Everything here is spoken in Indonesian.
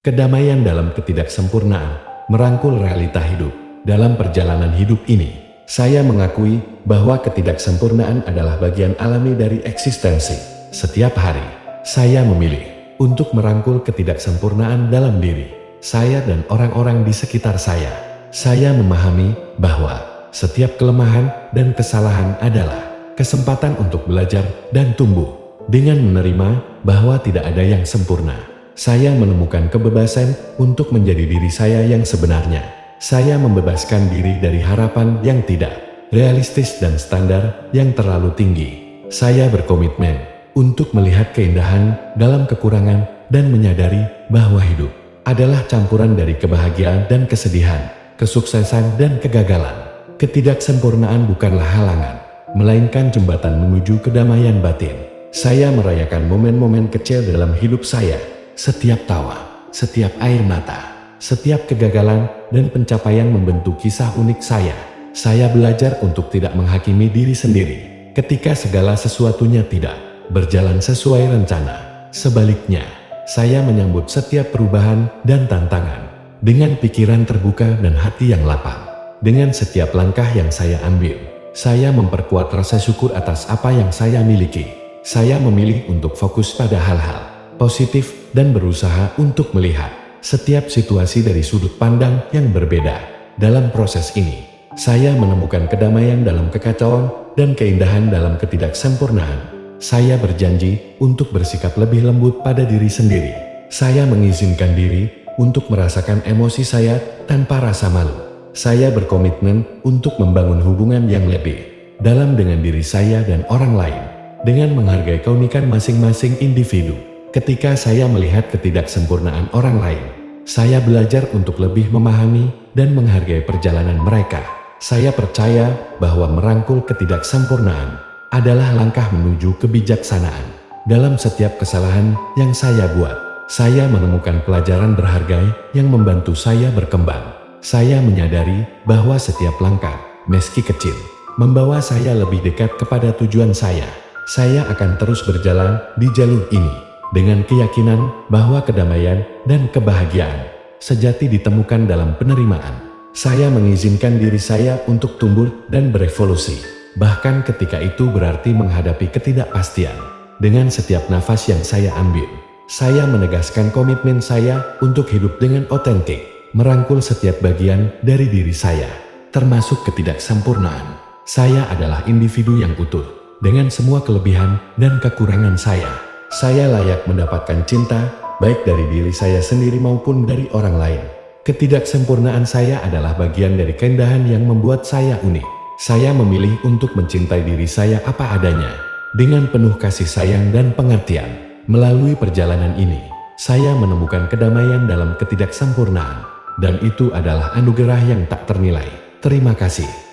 Kedamaian dalam ketidaksempurnaan, merangkul realita hidup. Dalam perjalanan hidup ini, saya mengakui bahwa ketidaksempurnaan adalah bagian alami dari eksistensi. Setiap hari, saya memilih untuk merangkul ketidaksempurnaan dalam diri saya dan orang-orang di sekitar saya. Saya memahami bahwa setiap kelemahan dan kesalahan adalah kesempatan untuk belajar dan tumbuh. Dengan menerima bahwa tidak ada yang sempurna, saya menemukan kebebasan untuk menjadi diri saya yang sebenarnya. Saya membebaskan diri dari harapan yang tidak realistis dan standar yang terlalu tinggi. Saya berkomitmen untuk melihat keindahan dalam kekurangan dan menyadari bahwa hidup adalah campuran dari kebahagiaan dan kesedihan, kesuksesan dan kegagalan. Ketidaksempurnaan bukanlah halangan, melainkan jembatan menuju kedamaian batin. Saya merayakan momen-momen kecil dalam hidup saya. Setiap tawa, setiap air mata, setiap kegagalan dan pencapaian membentuk kisah unik saya. Saya belajar untuk tidak menghakimi diri sendiri ketika segala sesuatunya tidak berjalan sesuai rencana. Sebaliknya, saya menyambut setiap perubahan dan tantangan dengan pikiran terbuka dan hati yang lapang. Dengan setiap langkah yang saya ambil, saya memperkuat rasa syukur atas apa yang saya miliki. Saya memilih untuk fokus pada hal-hal positif dan berusaha untuk melihat setiap situasi dari sudut pandang yang berbeda. Dalam proses ini, saya menemukan kedamaian dalam kekacauan dan keindahan dalam ketidaksempurnaan. Saya berjanji untuk bersikap lebih lembut pada diri sendiri. Saya mengizinkan diri untuk merasakan emosi saya tanpa rasa malu. Saya berkomitmen untuk membangun hubungan yang lebih dalam dengan diri saya dan orang lain, dengan menghargai keunikan masing-masing individu. Ketika saya melihat ketidaksempurnaan orang lain, saya belajar untuk lebih memahami dan menghargai perjalanan mereka. Saya percaya bahwa merangkul ketidaksempurnaan adalah langkah menuju kebijaksanaan. Dalam setiap kesalahan yang saya buat, saya menemukan pelajaran berharga yang membantu saya berkembang. Saya menyadari bahwa setiap langkah, meski kecil, membawa saya lebih dekat kepada tujuan saya. Saya akan terus berjalan di jalur ini dengan keyakinan bahwa kedamaian dan kebahagiaan sejati ditemukan dalam penerimaan. Saya mengizinkan diri saya untuk tumbuh dan berevolusi, bahkan ketika itu berarti menghadapi ketidakpastian. Dengan setiap nafas yang saya ambil, saya menegaskan komitmen saya untuk hidup dengan otentik, merangkul setiap bagian dari diri saya, termasuk ketidaksempurnaan. Saya adalah individu yang utuh, dengan semua kelebihan dan kekurangan saya. Saya layak mendapatkan cinta, baik dari diri saya sendiri maupun dari orang lain. Ketidaksempurnaan saya adalah bagian dari keindahan yang membuat saya unik. Saya memilih untuk mencintai diri saya apa adanya, dengan penuh kasih sayang dan pengertian. Melalui perjalanan ini, saya menemukan kedamaian dalam ketidaksempurnaan, dan itu adalah anugerah yang tak ternilai. Terima kasih.